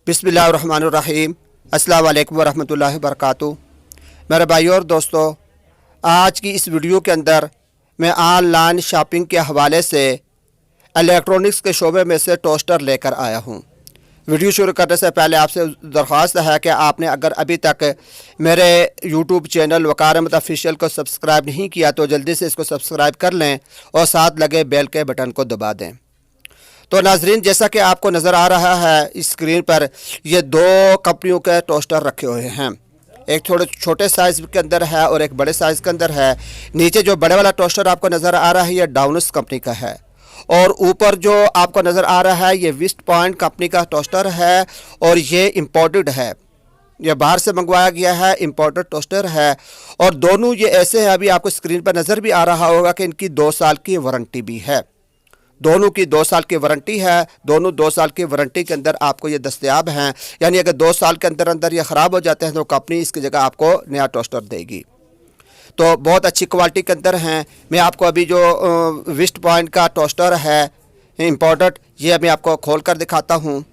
बिस्मिल्लाहिर्रहमानिर्रहीम। अस्सलाम वालेकुम वरहमतुल्लाहि वबरकातुहू। मेरे भाइयों और दोस्तों, आज की इस वीडियो के अंदर मैं ऑनलाइन शॉपिंग के हवाले से इलेक्ट्रॉनिक्स के शोबे में से टोस्टर लेकर आया हूँ। वीडियो शुरू करने से पहले आपसे दरख्वास्त है कि आपने अगर अभी तक मेरे यूट्यूब चैनल वकार अहमद ऑफिशियल को सब्सक्राइब नहीं किया तो जल्दी से इसको सब्सक्राइब कर लें और साथ लगे बेल के बटन को दबा दें। तो नाजरीन, जैसा कि आपको नज़र आ रहा है इस स्क्रीन पर, ये दो कंपनियों के टोस्टर रखे हुए हैं। एक थोड़े छोटे साइज़ के अंदर है और एक बड़े साइज़ के अंदर है। नीचे जो बड़े वाला टोस्टर आपको नज़र आ रहा है ये डाउनस कंपनी का है और ऊपर जो आपको नज़र आ रहा है ये वेस्ट पॉइंट कंपनी का टोस्टर है और ये इम्पोर्टेड है, ये बाहर से मंगवाया गया है, इम्पोर्टेड टोस्टर है। और दोनों ये ऐसे हैं, अभी आपको स्क्रीन पर नज़र भी आ रहा होगा कि इनकी 2 साल की वारंटी भी है। दोनों की 2 साल की वारंटी है। दोनों 2 साल की वारंटी के अंदर आपको ये दस्तयाब हैं, यानी अगर 2 साल के अंदर अंदर ये ख़राब हो जाते हैं तो कंपनी इसकी जगह आपको नया टोस्टर देगी। तो बहुत अच्छी क्वालिटी के अंदर हैं। मैं आपको अभी जो वेस्ट पॉइंट का टोस्टर है इम्पोर्टेड, ये मैं आपको खोल कर दिखाता हूँ।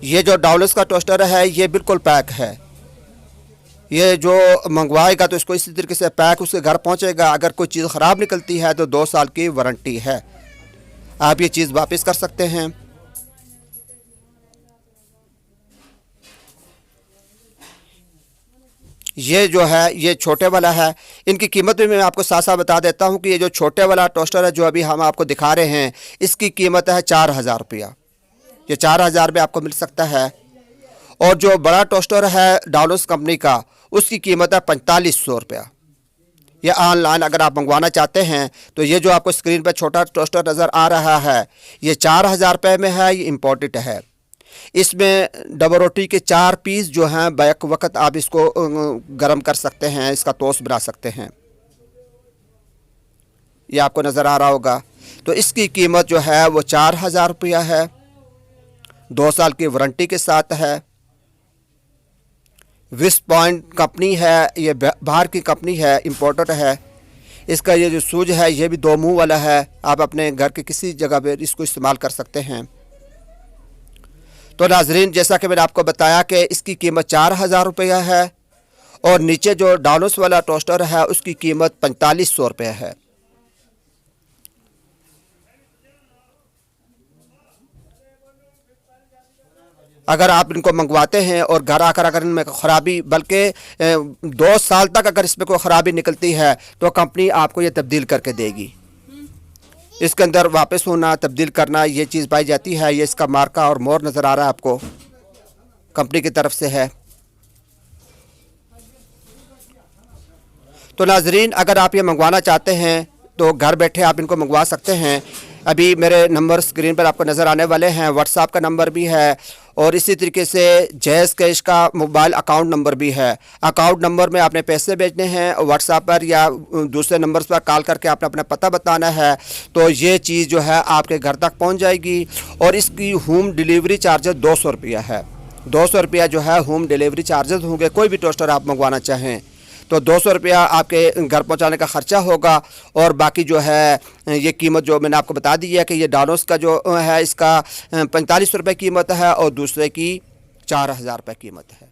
ये जो डाउनस का टोस्टर है ये बिल्कुल पैक है। ये जो मंगवाएगा तो इसको इसी तरीके से पैक उसके घर पहुंचेगा। अगर कोई चीज़ ख़राब निकलती है तो 2 साल की वारंटी है, आप ये चीज़ वापस कर सकते हैं। ये जो है ये छोटे वाला है। इनकी कीमत भी मैं आपको साथ साथ बता देता हूँ कि ये जो छोटे वाला टोस्टर है जो अभी हम आपको दिखा रहे हैं इसकी कीमत है 4000 रुपया। ये 4000 में आपको मिल सकता है। और जो बड़ा टोस्टर है डाउनस कंपनी का उसकी कीमत है 4500 रुपया। ये ऑनलाइन अगर आप मंगवाना चाहते हैं तो ये जो आपको स्क्रीन पर छोटा टोस्टर नज़र आ रहा है ये 4000 रुपये में है। ये इम्पोर्टेड है। इसमें डबल रोटी के 4 पीस जो हैं बैक वक्त आप इसको गर्म कर सकते हैं, इसका टोस्ट बना सकते हैं। ये आपको नज़र आ रहा होगा। तो इसकी कीमत जो है वो 4000 रुपया है। 2 साल की वारंटी के साथ है। वेस्ट पॉइंट कंपनी है, ये बाहर की कंपनी है, इम्पोर्टेड है। इसका ये जो सूज है ये भी 2 मुंह वाला है। आप अपने घर के किसी जगह पर इसको इस्तेमाल कर सकते हैं। तो नाजरीन, जैसा कि मैंने आपको बताया कि इसकी कीमत 4000 रुपया है और नीचे जो डाउनस वाला टोस्टर है उसकी कीमत 4500 रुपये है। अगर आप इनको मंगवाते हैं और घर आकर अगर इनमें ख़राबी, बल्कि 2 साल तक अगर इसमें कोई ख़राबी निकलती है तो कंपनी आपको ये तब्दील करके देगी। इसके अंदर वापस होना, तब्दील करना, ये चीज़ पाई जाती है। ये इसका मार्का और मोहर नज़र आ रहा है आपको, कंपनी की तरफ से है। तो नाजरीन, अगर आप ये मंगवाना चाहते हैं तो घर बैठे आप इनको मंगवा सकते हैं। अभी मेरे नंबर स्क्रीन पर आपको नज़र आने वाले हैं। व्हाट्सएप का नंबर भी है और इसी तरीके से जैज़ कैश का मोबाइल अकाउंट नंबर भी है। अकाउंट नंबर में आपने पैसे भेजने हैं, व्हाट्सएप पर या दूसरे नंबर्स पर कॉल करके आपने अपना पता बताना है तो ये चीज़ जो है आपके घर तक पहुंच जाएगी। और इसकी होम डिलीवरी चार्जेस 200 रुपया है। 200 रुपया जो है होम डिलीवरी चार्जेस होंगे। कोई भी टोस्टर आप मंगवाना चाहें तो 200 रुपया आपके घर पहुंचाने का ख़र्चा होगा। और बाकी जो है ये कीमत जो मैंने आपको बता दी है कि ये डाउनस का जो है इसका 4500 रुपये कीमत है और दूसरे की 4000 रुपये कीमत है।